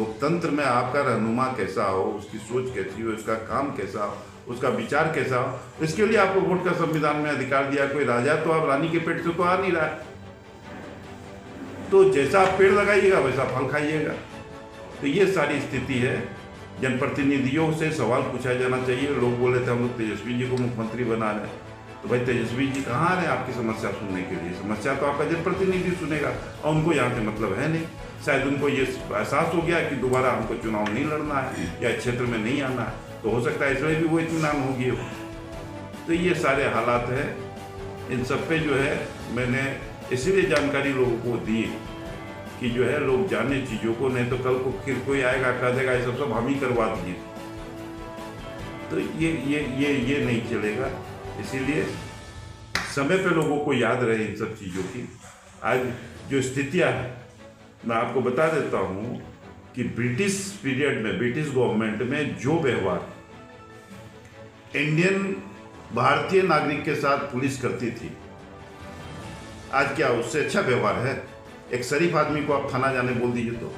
लोकतंत्र में आपका रहनुमा कैसा हो, उसकी सोच कैसी हो, उसका काम कैसा हो, उसका विचार कैसा हो, इसके लिए आपको वोट का संविधान में अधिकार दिया। कोई राजा तो आप रानी के पेट से तो आ नहीं रहा है। तो जैसा आप पेड़ लगाइएगा वैसा फल खाइएगा। तो ये सारी स्थिति है। जनप्रतिनिधियों से सवाल पूछा जाना चाहिए। लोग बोले थे हम लोग तेजस्वी जी को मुख्यमंत्री बना रहे हैं, तो भाई तेजस्वी जी कहाँ आ रहे हैं आपकी समस्या सुनने के लिए? समस्या तो आपका जनप्रतिनिधि सुनेगा, और उनको यहाँ से मतलब है नहीं। शायद उनको ये एहसास हो गया कि दोबारा हमको चुनाव नहीं लड़ना है या क्षेत्र में नहीं आना है, तो हो सकता है इसलिए भी वो इत्मीनान हो गए हो। तो ये सारे हालात हैं। इन सब पे जो है मैंने इसीलिए जानकारी लोगों को दी कि जो है लोग जाने चीज़ों को, नहीं तो कल को फिर कोई आएगा कह देगा ये सब हम ही करवा दिए, तो ये नहीं चलेगा। इसीलिए समय पे लोगों को याद रहे इन सब चीज़ों की। आज जो स्थितियाँ हैं मैं आपको बता देता हूँ कि ब्रिटिश पीरियड में, ब्रिटिश गवर्नमेंट में जो व्यवहार इंडियन भारतीय नागरिक के साथ पुलिस करती थी, आज क्या उससे अच्छा व्यवहार है? एक शरीफ आदमी को आप थाना जाने बोल दीजिए तो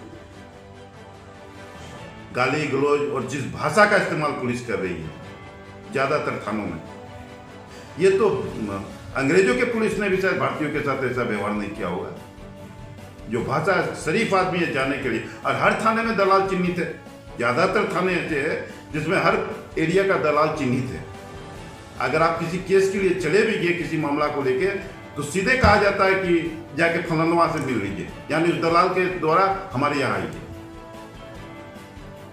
गाली गलौज और जिस भाषा का इस्तेमाल पुलिस कर रही है ज्यादातर थानों में, ये तो अंग्रेजों के पुलिस ने भी शायद भारतीयों के साथ ऐसा व्यवहार नहीं किया होगा। जो भाषा शरीफ आदमी है जाने के लिए, और हर थाने में दलाल चिन्हित है। ज्यादातर थाने ऐसे हैं जिसमें हर एरिया का दलाल चिन्हित है। अगर आप किसी केस के लिए चले भी गए किसी मामला को लेके, तो सीधे कहा जाता है कि जाके फलानवा से मिल लीजिए, यानी उस दलाल के द्वारा हमारे यहाँ आइए।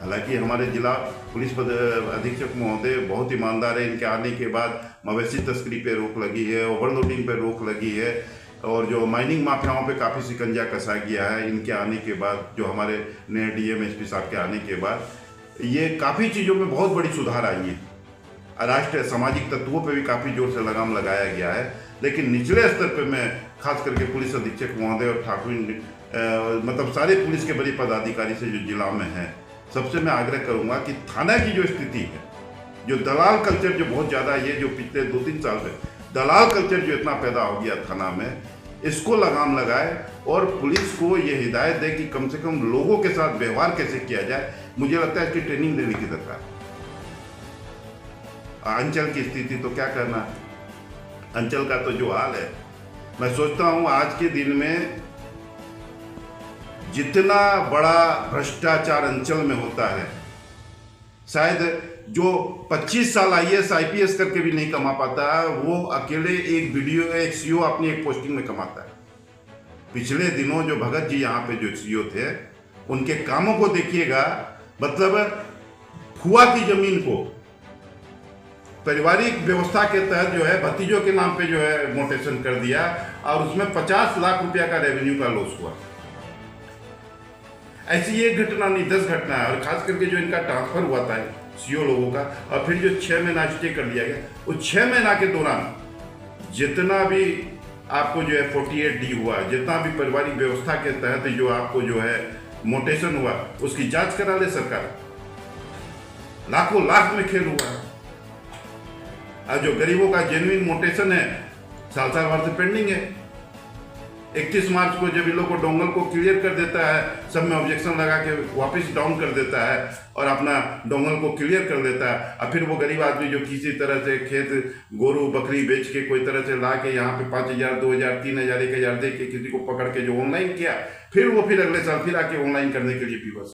हालांकि हमारे जिला पुलिस अधीक्षक महोदय बहुत ईमानदार है। इनके आने के बाद मवेशी तस्करी पे रोक लगी है, ओवरलोडिंग पे रोक लगी है, और जो माइनिंग माफियाओं पे काफ़ी शिकंजा कसा गया है इनके आने के बाद। जो हमारे नए डीएम एसपी साहब के आने के बाद ये काफ़ी चीज़ों में बहुत बड़ी सुधार आई है। राष्ट्रीय सामाजिक तत्वों पे भी काफ़ी जोर से लगाम लगाया गया है। लेकिन निचले स्तर पे मैं खास करके पुलिस अधीक्षक महोदय और ठाकुर मतलब सारे पुलिस के बड़े पदाधिकारी से जो जिला में है, सबसे मैं आग्रह करूंगा कि थाना की जो स्थिति है, जो दलाल कल्चर जो बहुत ज़्यादा, ये जो पिछले 2-3 साल में दलाल कल्चर जो इतना पैदा हो गया थाना में, इसको लगाम लगाए और पुलिस को ये हिदायत दे कि कम से कम लोगों के साथ व्यवहार कैसे किया जाए। मुझे लगता है इसकी ट्रेनिंग देने की दरकार है। अंचल की स्थिति तो क्या करना है, अंचल का तो जो हाल है, मैं सोचता हूं आज के दिन में जितना बड़ा भ्रष्टाचार अंचल में होता है, शायद जो 25 साल आईएएस आईपीएस करके भी नहीं कमा पाता है, वो अकेले एक वीडियो, एक सीओ अपनी एक पोस्टिंग में कमाता है। पिछले दिनों जो भगत जी यहाँ पे जो सीओ थे, उनके कामों को देखिएगा। मतलब फुआ की जमीन को पारिवारिक व्यवस्था के तहत जो है भतीजों के नाम पे जो है मोटेशन कर दिया, और उसमें 50 लाख रुपया का रेवेन्यू का लॉस हुआ। ऐसी एक घटना नहीं 10 घटना है। और खास करके जो इनका ट्रांसफर हुआ था सीओ लोगों का, और फिर जो 6 महीना स्टे कर दिया गया, उस 6 महीना के दौरान जितना भी आपको जो है 48D हुआ, जितना भी पारिवारिक व्यवस्था के तहत जो आपको जो है मोटेशन हुआ, उसकी जांच करा ले सरकार। लाखों लाख में खेल हुआ है। और जो गरीबों का जेन्युइन मोटेशन है, साल भर से पेंडिंग है। 31 मार्च को जब इन लोग को डोंगल को क्लियर कर देता है, सब में ऑब्जेक्शन लगा के वापस डाउन कर देता है और अपना डोंगल को क्लियर कर देता है। और फिर वो गरीब आदमी जो किसी तरह से खेत गोरू बकरी बेच के कोई तरह से ला के यहाँ पे 5,000 2,000 3,000 1,000 दे के किसी को पकड़ के जो ऑनलाइन किया, फिर वो फिर अगले साल फिर आके ऑनलाइन करने के लिए भी बस